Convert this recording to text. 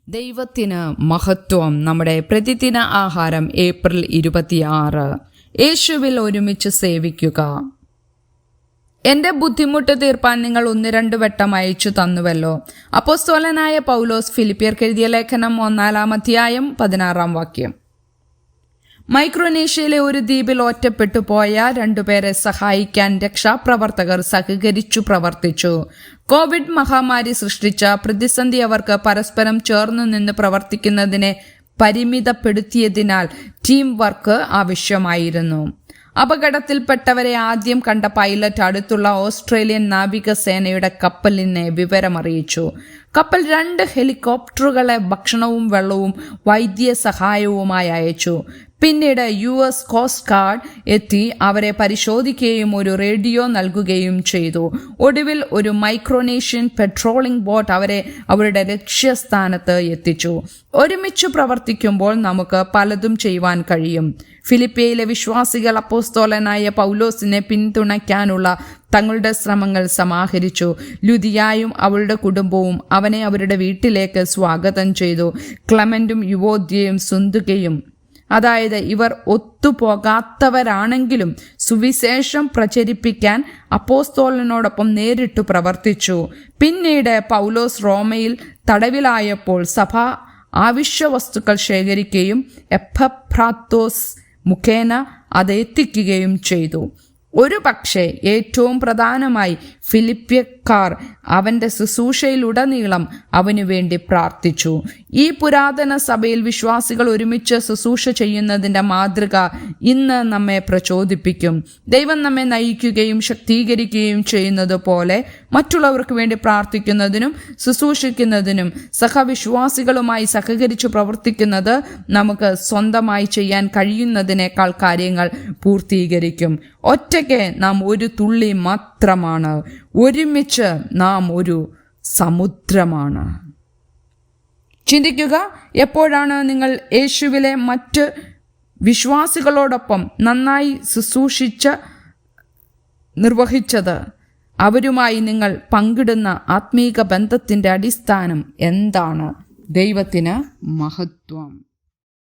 ദൈവത്തിന് മഹത്വം. നമ്മുടെ പ്രതിദിന ആഹാരം ഏപ്രിൽ 26. യേശുവിൽ ഒരുമിച്ച് സേവിക്കുക. എന്റെ ബുദ്ധിമുട്ട് തീർപ്പാൻ നിങ്ങൾ 1-2 വട്ടം അയച്ചു തന്നുവല്ലോ. അപ്പോസ്തലനായ പൗലോസ് ഫിലിപ്പിയർക്ക് എഴുതിയ ലേഖനം 4-16 മൈക്രോനേഷ്യയിലെ ഒരു ദ്വീപിൽ ഒറ്റപ്പെട്ടു പോയ 2 പേരെ സഹായിക്കാൻ രക്ഷാപ്രവർത്തകർ സഹകരിച്ചു പ്രവർത്തിച്ചു. കോവിഡ് മഹാമാരി സൃഷ്ടിച്ച പ്രതിസന്ധി അവർക്ക് പരസ്പരം ചേർന്നു നിന്ന് പ്രവർത്തിക്കുന്നതിനെ പരിമിതപ്പെടുത്തിയതിനാൽ ടീം വർക്ക് ആവശ്യമായിരുന്നു. അപകടത്തിൽപ്പെട്ടവരെ ആദ്യം കണ്ട പൈലറ്റ് അടുത്തുള്ള ഓസ്ട്രേലിയൻ നാവികസേനയുടെ കപ്പലിനെ വിവരമറിയിച്ചു. കപ്പൽ 2 ഹെലികോപ്റ്ററുകളെ ഭക്ഷണവും വെള്ളവും വൈദ്യസഹായവുമായി അയച്ചു. പിന്നീട് US കോസ്റ്റ് ഗാർഡ് എത്തി അവരെ പരിശോധിക്കുകയും ഒരു റേഡിയോ നൽകുകയും ചെയ്തു. ഒടുവിൽ ഒരു മൈക്രോനേഷ്യൻ പെട്രോളിംഗ് ബോട്ട് അവരെ അവരുടെ ലക്ഷ്യസ്ഥാനത്ത് എത്തിച്ചു. ഒരുമിച്ച് പ്രവർത്തിക്കുമ്പോൾ നമുക്ക് പലതും ചെയ്യുവാൻ കഴിയും. ഫിലിപ്പിയയിലെ വിശ്വാസികൾ അപ്പോസ്തലനായ പൗലോസിനെ പിന്തുണയ്ക്കാനുള്ള തങ്ങളുടെ ശ്രമങ്ങൾ സമാഹരിച്ചു. ലുദിയായും അവളുടെ കുടുംബവും അവനെ അവരുടെ വീട്ടിലേക്ക് സ്വാഗതം ചെയ്തു. ക്ലെമന്റും യുവോദ്യയും സുന്ദുകയും, അതായത് ഇവർ ഒത്തുപോകാത്തവരാണെങ്കിലും സുവിശേഷം പ്രചരിപ്പിക്കാൻ അപ്പോസ്തലനോടൊപ്പം നേരിട്ട് പ്രവർത്തിച്ചു. പിന്നീട് പൗലോസ് റോമയിൽ തടവിലായപ്പോൾ സഭ ആവശ്യ വസ്തുക്കൾ ശേഖരിക്കുകയും എപ്പഫ്രാത്തോസ് മുഖേന അത് എത്തിക്കുകയും ചെയ്തു. ഒരു പക്ഷേ ഏറ്റവും പ്രധാനമായി ഫിലിപ്പിയക്കാർ അവൻ്റെ ശുശ്രൂഷയിലുടനീളം അവനു വേണ്ടി പ്രാർത്ഥിച്ചു. ഈ പുരാതന സഭയിൽ വിശ്വാസികൾ ഒരുമിച്ച് ശുശ്രൂഷ ചെയ്യുന്നതിൻ്റെ മാതൃക ഇന്ന് നമ്മെ പ്രചോദിപ്പിക്കും. ദൈവം നമ്മെ നയിക്കുകയും ശക്തീകരിക്കുകയും ചെയ്യുന്നത് പോലെ മറ്റുള്ളവർക്ക് വേണ്ടി പ്രാർത്ഥിക്കുന്നതിനും ശുശ്രൂഷിക്കുന്നതിനും സഹവിശ്വാസികളുമായി സഹകരിച്ചു പ്രവർത്തിക്കുന്നത് നമുക്ക് സ്വന്തമായി ചെയ്യാൻ കഴിയുന്നതിനേക്കാൾ കാര്യങ്ങൾ പൂർത്തീകരിക്കും. ഒറ്റയ്ക്ക് നാം ഒരു തുള്ളി മാത്രമാണ്, ഒരുമിച്ച് നാം ഒരു സമുദ്രമാണ്. ചിന്തിക്കുക, എപ്പോഴാണ് നിങ്ങൾ യേശുവിലെ മറ്റ് വിശ്വാസികളോടൊപ്പം നന്നായി ശുശ്രൂഷിച്ച് നിർവഹിച്ചത്? അവരുമായി നിങ്ങൾ പങ്കിടുന്ന ആത്മീക ബന്ധത്തിൻ്റെ അടിസ്ഥാനം എന്താണ്? ദൈവത്തിന് മഹത്വം.